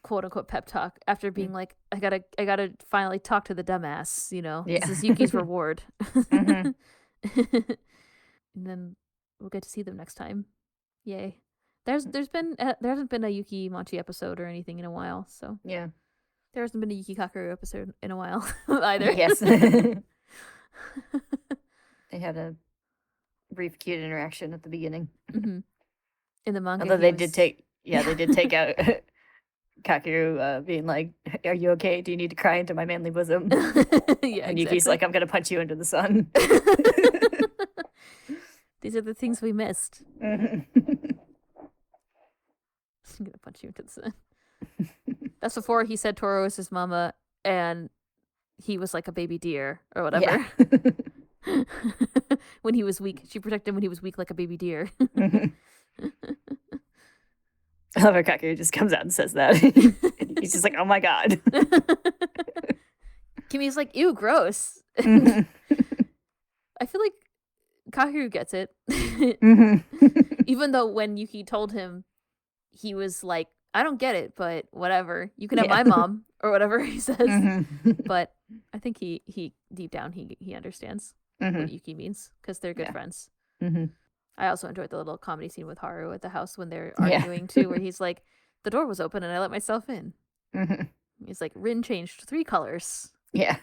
[SPEAKER 1] Quote unquote pep talk after being like, I gotta finally talk to the dumbass,
[SPEAKER 2] Yeah.
[SPEAKER 1] This is Yuki's reward.
[SPEAKER 2] Mhm.
[SPEAKER 1] And then we'll get to see them next time. Yay. There hasn't been a Yuki Machi episode or anything in a while, so
[SPEAKER 2] Yeah.
[SPEAKER 1] there hasn't been a Yuki Kakeru episode in a while either.
[SPEAKER 2] Yes. They had a brief cute interaction at the beginning.
[SPEAKER 1] In the manga,
[SPEAKER 2] Although they did take out Kakeru being like, "Are you okay? Do you need to cry into my manly bosom?"
[SPEAKER 1] Yeah,
[SPEAKER 2] And Yuki's like, "I'm gonna punch you into the sun."
[SPEAKER 1] These are the things we missed.
[SPEAKER 2] Mhm.
[SPEAKER 1] I'm gonna punch you into the sun. That's before he said Tohru was his mama, and he was like a baby deer or whatever.
[SPEAKER 2] Yeah.
[SPEAKER 1] When he was weak, she protected him when he was weak like a baby deer.
[SPEAKER 2] Mhm. However, Kakeru just comes out and says that. He's just like, "Oh my god."
[SPEAKER 1] Kimi's like, ew, gross.
[SPEAKER 2] Mhm.
[SPEAKER 1] I feel like Kakeru gets it.
[SPEAKER 2] Mhm.
[SPEAKER 1] Even though when Yuki told him, he was like, I don't get it, but whatever. You can have
[SPEAKER 2] Yeah.
[SPEAKER 1] my mom, or whatever he says.
[SPEAKER 2] Mhm.
[SPEAKER 1] But I think he deep down, he understands what Yuki means, because they're good
[SPEAKER 2] Yeah.
[SPEAKER 1] friends.
[SPEAKER 2] Mhm.
[SPEAKER 1] I also enjoyed the little comedy scene with Haru at the house when they're
[SPEAKER 2] Yeah.
[SPEAKER 1] arguing too, where he's like, the door was open and I let myself in.
[SPEAKER 2] Mhm.
[SPEAKER 1] He's like, Rin changed 3 colors.
[SPEAKER 2] Yeah.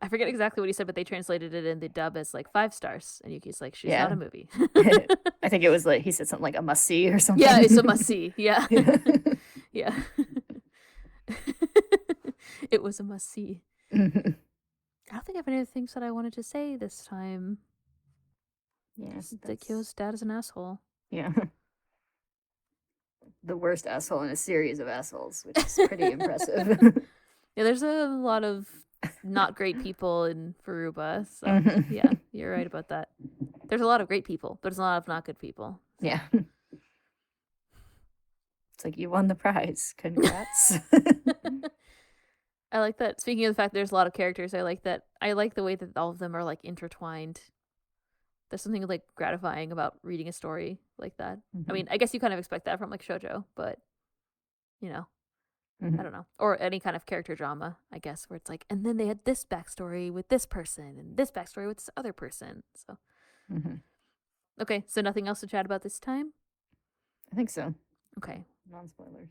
[SPEAKER 1] I forget exactly what he said, but they translated it in the dub as like 5 stars. And Yuki's like, she's
[SPEAKER 2] Yeah.
[SPEAKER 1] not a movie.
[SPEAKER 2] I think it was like he said something like a must see or something.
[SPEAKER 1] Yeah, it's a must see. Yeah.
[SPEAKER 2] Yeah.
[SPEAKER 1] Yeah. It was a must see.
[SPEAKER 2] Mhm.
[SPEAKER 1] I don't think I have any other things that I wanted to say this time.
[SPEAKER 2] Yeah.
[SPEAKER 1] That Kyo's dad is an asshole.
[SPEAKER 2] Yeah. The worst asshole in a series of assholes, which is pretty impressive.
[SPEAKER 1] Yeah, there's a lot of not great people in Furuba, so
[SPEAKER 2] Mhm.
[SPEAKER 1] yeah, you're right about that. There's a lot of great people, but there's a lot of not good people.
[SPEAKER 2] Yeah. It's like, you won the prize. Congrats.
[SPEAKER 1] I like that. Speaking of the fact there's a lot of characters, I like the way that all of them are like intertwined. There's something like gratifying about reading a story like that. I mean, I guess you kind of expect that from like shoujo, but I don't know. Or any kind of character drama, I guess, where it's like, and then they had this backstory with this person and this backstory with this other person. So, okay, so nothing else to chat about this time?
[SPEAKER 2] I think so.
[SPEAKER 1] Okay.
[SPEAKER 2] Non-spoilers.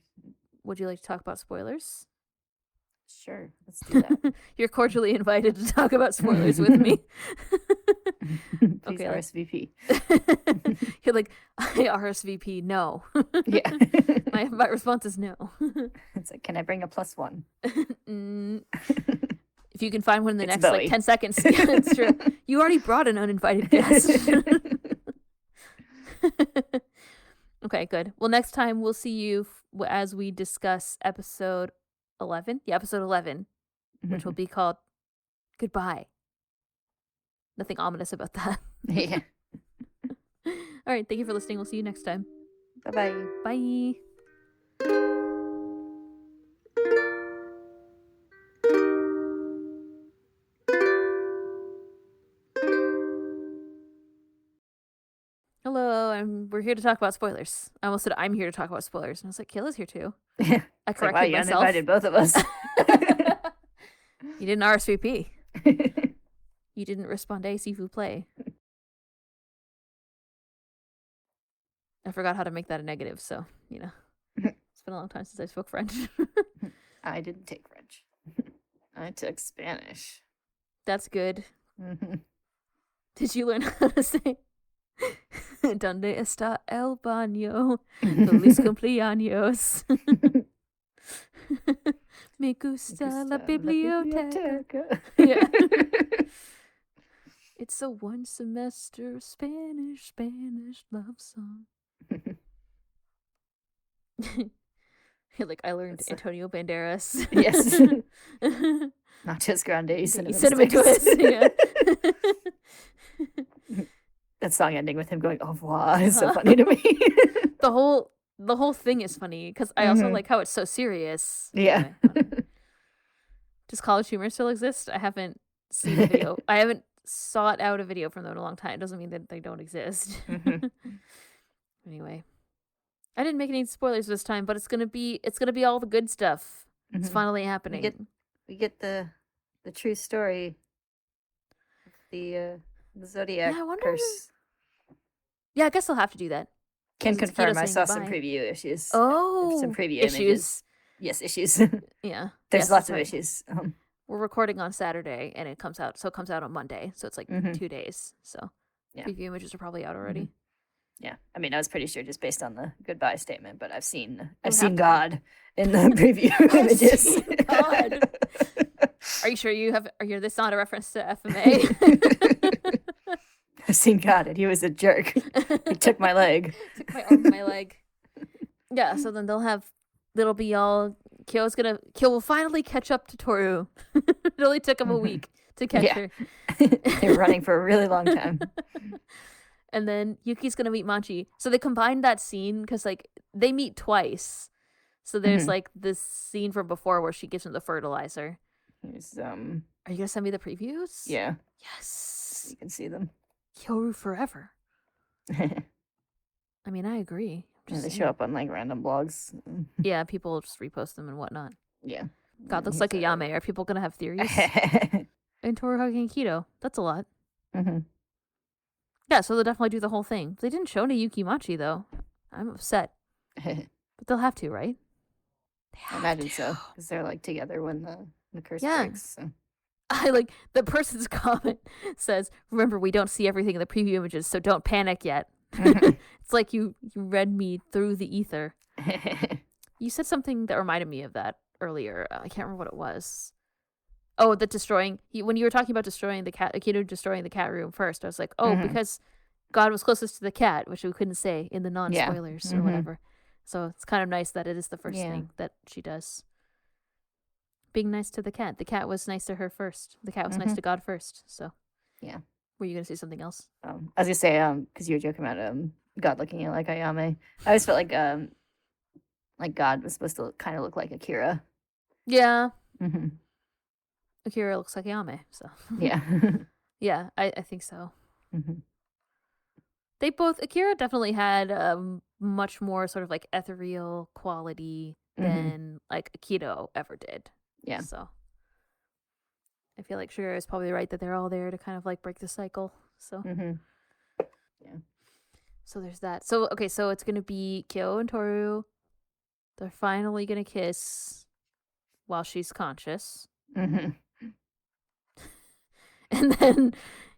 [SPEAKER 1] Would you like to talk about spoilers?
[SPEAKER 2] Sure, let's do that.
[SPEAKER 1] You're cordially invited to talk about spoilers with me.
[SPEAKER 2] Please
[SPEAKER 1] Okay,
[SPEAKER 2] RSVP.
[SPEAKER 1] You're like, I RSVP, no.
[SPEAKER 2] Yeah.
[SPEAKER 1] My response is no.
[SPEAKER 2] It's like, can I bring a +1?
[SPEAKER 1] If you can find one in the
[SPEAKER 2] It's
[SPEAKER 1] next
[SPEAKER 2] Bowie.
[SPEAKER 1] like 10 seconds. Yeah, it's true. You already brought an uninvited guest. Okay, good. Well, next time we'll see you as we discuss episode 11. Yeah, episode 11, which will be called Goodbye. Nothing ominous about that.
[SPEAKER 2] Yeah.
[SPEAKER 1] All right, thank you for listening. We'll see you next time.
[SPEAKER 2] Bye-bye.
[SPEAKER 1] Bye. Hello, we're here to talk about spoilers. I almost said I'm here to talk about spoilers, and I was like, Kayla's here too. I
[SPEAKER 2] It's like,
[SPEAKER 1] corrected
[SPEAKER 2] wow, you
[SPEAKER 1] myself.
[SPEAKER 2] uninvited both of us.
[SPEAKER 1] You didn't RSVP. You didn't respond to s'il vous plaît. I forgot how to make that a negative, so, it's been a long time since I spoke French.
[SPEAKER 2] I didn't take French. I took Spanish.
[SPEAKER 1] That's good. Did you learn how to say ¿Dónde está el baño? Feliz cumpleaños. Me gusta la biblioteca. Yeah. It's a 1 semester Spanish love song. You're like, I learned Antonio Banderas.
[SPEAKER 2] Yes. Not just Grande,
[SPEAKER 1] Cinnamon Twist. Yeah.
[SPEAKER 2] That song ending with him going au revoir is so funny to me.
[SPEAKER 1] The whole thing is funny because I also like how it's so serious.
[SPEAKER 2] Yeah.
[SPEAKER 1] Anyway, does College Humor still exist? I haven't seen a video. I haven't sought out a video from them in a long time. It doesn't mean that they don't exist. Anyway, I didn't make any spoilers this time, but it's gonna be all the good stuff. It's
[SPEAKER 2] Mm-hmm.
[SPEAKER 1] finally happening.
[SPEAKER 2] We get the true story of the Zodiac
[SPEAKER 1] Yeah, I wonder.
[SPEAKER 2] curse.
[SPEAKER 1] Yeah, I guess they'll have to do that.
[SPEAKER 2] Can
[SPEAKER 1] 'Cause it's Akito
[SPEAKER 2] confirm. I
[SPEAKER 1] saying
[SPEAKER 2] saw some
[SPEAKER 1] goodbye.
[SPEAKER 2] preview issues. Some
[SPEAKER 1] Oh,
[SPEAKER 2] preview
[SPEAKER 1] issues.
[SPEAKER 2] images. Yes, issues.
[SPEAKER 1] Yeah.
[SPEAKER 2] There's
[SPEAKER 1] Yes,
[SPEAKER 2] lots
[SPEAKER 1] that's
[SPEAKER 2] of
[SPEAKER 1] right.
[SPEAKER 2] issues.
[SPEAKER 1] We're recording on Saturday, and it comes out on Monday, so it's like 2 days. So
[SPEAKER 2] Yeah.
[SPEAKER 1] preview images are probably out already.
[SPEAKER 2] Yeah, I mean, I was pretty sure just based on the goodbye statement, but I've seen
[SPEAKER 1] have to be.
[SPEAKER 2] God in the preview images.
[SPEAKER 1] seen God. Are you sure this not a reference to FMA?
[SPEAKER 2] I've seen God, and he was a jerk. He took my leg.
[SPEAKER 1] Took my arm, my leg. Yeah, so then it'll be all Kyo will finally catch up to Tohru. It only took him a week to catch her.
[SPEAKER 2] They were running for a really long time.
[SPEAKER 1] And then Yuki's gonna meet Machi. So they combined that scene because like they meet twice. So there's like this scene from before where she gives him the fertilizer.
[SPEAKER 2] Here's,
[SPEAKER 1] Are you gonna send me the previews?
[SPEAKER 2] Yeah.
[SPEAKER 1] Yes.
[SPEAKER 2] You can see them.
[SPEAKER 1] Kyoru forever. I mean, I agree.
[SPEAKER 2] Yeah, they show up on like random blogs.
[SPEAKER 1] Yeah, people just repost them and whatnot.
[SPEAKER 2] Yeah.
[SPEAKER 1] God, looks like a Yame. Are people gonna have theories? And Tohru hugging Akito. That's a lot. Yeah, so they'll definitely do the whole thing. They didn't show any Yuki Machi though. I'm upset. But they'll have to, right?
[SPEAKER 2] I imagine so, because they're like together when the curse breaks. So.
[SPEAKER 1] I like the person's comment says, "Remember, we don't see everything in the preview images, so don't panic yet." It's like you read me through the ether. You said something that reminded me of that earlier. I can't remember what it was. Oh, the destroying. When you were talking about destroying the cat, Akito destroying the cat room first, I was like, oh, because God was closest to the cat, which we couldn't say in the non-spoilers or whatever. So it's kind of nice that it is the first thing that she does. Being nice to the cat. The cat was nice to her first. The cat was nice to God first. So
[SPEAKER 2] yeah.
[SPEAKER 1] Were you gonna say something else?
[SPEAKER 2] I was gonna say because you were joking about God looking like Ayame. I always felt like God was supposed to kind of look like Akira.
[SPEAKER 1] Yeah. Akira looks like Ayame, so
[SPEAKER 2] yeah.
[SPEAKER 1] Yeah, I think so. They both Akira definitely had a much more sort of like ethereal quality than like Akito ever did.
[SPEAKER 2] Yeah.
[SPEAKER 1] So I feel like Shiro is probably right that they're all there to kind of like break the cycle. So
[SPEAKER 2] yeah.
[SPEAKER 1] So there's that. So okay, so it's gonna be Kyo and Tohru. They're finally gonna kiss while she's conscious. And then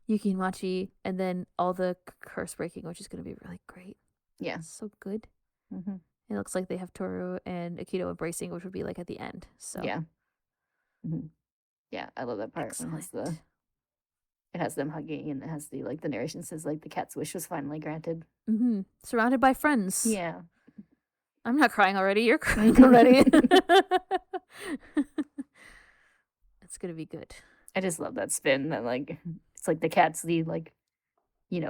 [SPEAKER 1] Yuki and Machi, and then all the curse breaking, which is going to be really great.
[SPEAKER 2] Yeah.
[SPEAKER 1] It's so good. It looks like they have Tohru and Akito embracing, which would be like at the end. So
[SPEAKER 2] yeah. Yeah, I love that part. It has them hugging, and it has the narration says like the cat's wish was finally granted.
[SPEAKER 1] Surrounded by friends.
[SPEAKER 2] Yeah.
[SPEAKER 1] I'm not crying already. You're crying already. It's going to be good.
[SPEAKER 2] I just love that spin that it's like the cat's the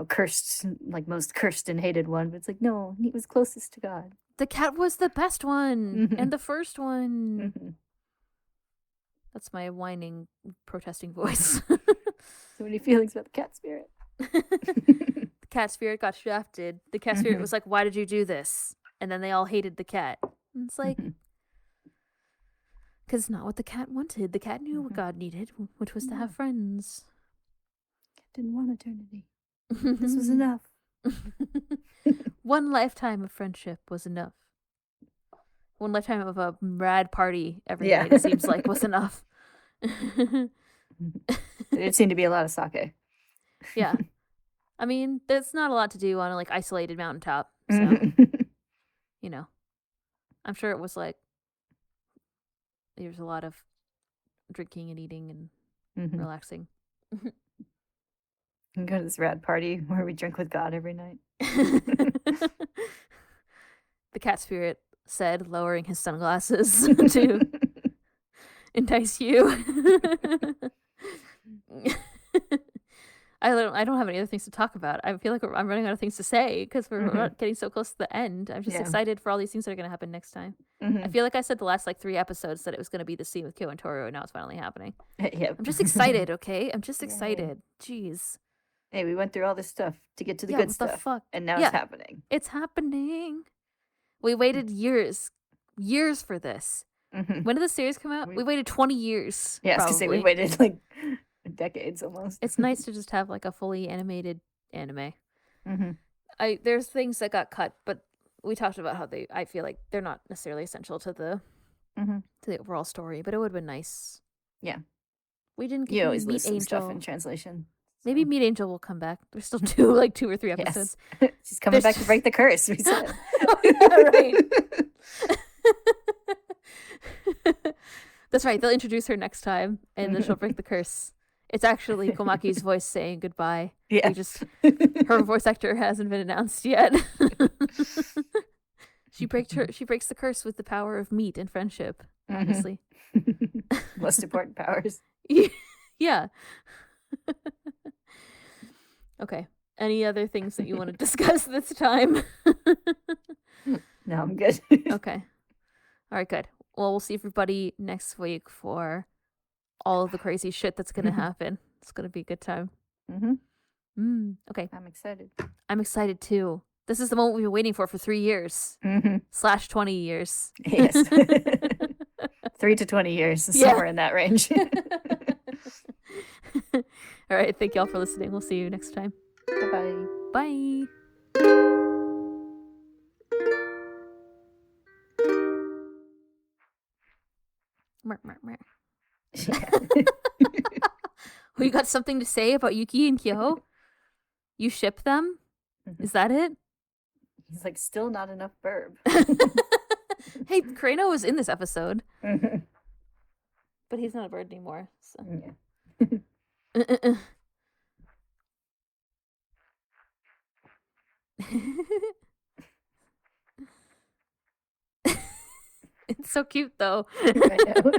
[SPEAKER 2] cursed, like most cursed and hated one, but it's like no, he was closest to God.
[SPEAKER 1] The cat was the best one and the first one. That's my whining, protesting voice.
[SPEAKER 2] So many feelings about the cat spirit.
[SPEAKER 1] The cat spirit got shafted. The cat spirit was like, "Why did you do this?" And then they all hated the cat. And it's like. Because it's not what the cat wanted. The cat knew what God needed, which was to have friends.
[SPEAKER 2] Cat didn't want eternity. This was enough.
[SPEAKER 1] One lifetime of friendship was enough. One lifetime of a rad party every night, it seems like, was enough.
[SPEAKER 2] It seemed to be a lot of sake.
[SPEAKER 1] Yeah. I mean, there's not a lot to do on a isolated mountaintop. So, I'm sure it was there's a lot of drinking and eating and relaxing.
[SPEAKER 2] We can go to this rad party where we drink with God every night.
[SPEAKER 1] The cat spirit said, lowering his sunglasses to entice you. I don't have any other things to talk about. I feel like I'm running out of things to say because we're getting so close to the end. I'm just excited for all these things that are going to happen next time. I feel like I said the last 3 episodes that it was going to be the scene with Kyo and Tohru, and now it's finally happening.
[SPEAKER 2] Yep.
[SPEAKER 1] I'm just excited, okay? I'm just excited. Jeez.
[SPEAKER 2] Hey, we went through all this stuff to get to the good stuff.
[SPEAKER 1] Fuck?
[SPEAKER 2] And now it's happening.
[SPEAKER 1] It's happening. We waited years for this. When did the series come out? We waited 20 years.
[SPEAKER 2] Yeah, I was gonna say we waited like decades almost.
[SPEAKER 1] It's nice to just have like a fully animated anime. There's things that got cut, but we talked about how I feel like they're not necessarily essential to the overall story, but it would have been nice.
[SPEAKER 2] Yeah.
[SPEAKER 1] We didn't get
[SPEAKER 2] you always
[SPEAKER 1] Meet
[SPEAKER 2] lose some
[SPEAKER 1] Angel.
[SPEAKER 2] stuff in translation.
[SPEAKER 1] Maybe Meet Angel will come back. There's still 2 or 3 episodes.
[SPEAKER 2] Yes. She's coming back to break the curse, we said.
[SPEAKER 1] Oh, yeah, right. That's right. They'll introduce her next time, and then she'll break the curse. It's actually Komaki's voice saying goodbye.
[SPEAKER 2] Yeah.
[SPEAKER 1] Her voice actor hasn't been announced yet. She breaks the curse with the power of meat and friendship, obviously.
[SPEAKER 2] Most important powers.
[SPEAKER 1] Yeah. Okay. Any other things that you want to discuss this time?
[SPEAKER 2] No, I'm good.
[SPEAKER 1] Okay. All right, good. Well, we'll see everybody next week for all of the crazy shit that's going to happen. It's going to be a good time. Okay.
[SPEAKER 2] I'm excited.
[SPEAKER 1] I'm excited too. This is the moment we've been waiting for 3 years. / 20 years.
[SPEAKER 2] Yes. 3 to 20 years, somewhere in that range.
[SPEAKER 1] All right. Thank y'all for listening. We'll see you next time.
[SPEAKER 2] Bye-bye.
[SPEAKER 1] Bye. You got something to say about Yuki and Kyo? You ship them? Is that it?
[SPEAKER 2] He's like, still not enough verb.
[SPEAKER 1] Hey, Kureno was in this episode. But he's not a bird anymore. So. Yeah. It's so cute, though.
[SPEAKER 2] I know.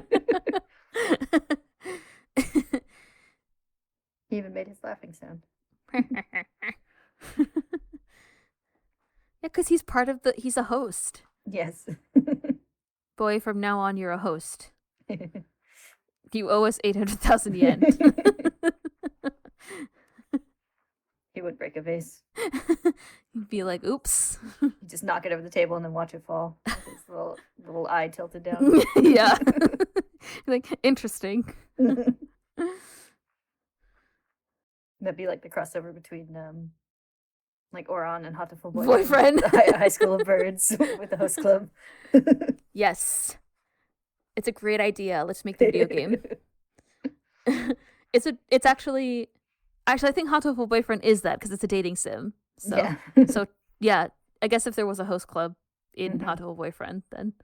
[SPEAKER 2] He even made his laughing sound.
[SPEAKER 1] Yeah, because he's he's a host.
[SPEAKER 2] Yes.
[SPEAKER 1] Boy, from now on, you're a host. You owe us 800,000 yen.
[SPEAKER 2] He would break a vase.
[SPEAKER 1] He'd be like, oops.
[SPEAKER 2] He'd just knock it over the table and then watch it fall. With his little eye tilted down.
[SPEAKER 1] Yeah. Like, interesting.
[SPEAKER 2] That'd be like the crossover between like Oran and Hatoful
[SPEAKER 1] Boyfriend.
[SPEAKER 2] The high school of birds with the host club.
[SPEAKER 1] Yes. It's a great idea. Let's make the video game. It's actually I think Hatoful Boyfriend is that because it's a dating sim. So yeah, I guess if there was a host club in Hatoful Boyfriend, then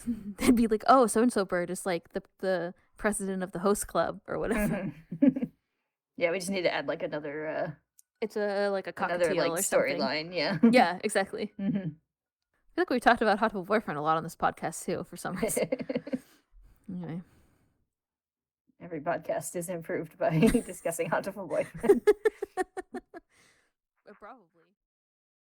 [SPEAKER 1] they'd be like, oh, so and so bird is like the president of the host club or whatever.
[SPEAKER 2] Yeah, we just need to add like another
[SPEAKER 1] it's like a cockatiel
[SPEAKER 2] another like
[SPEAKER 1] or something.
[SPEAKER 2] storyline, yeah.
[SPEAKER 1] Yeah, exactly. I feel like we talked about Hatoful Boyfriend a lot on this podcast too, for some reason. Anyway.
[SPEAKER 2] Every podcast is improved by discussing Hatoful Boyfriend.
[SPEAKER 1] Probably.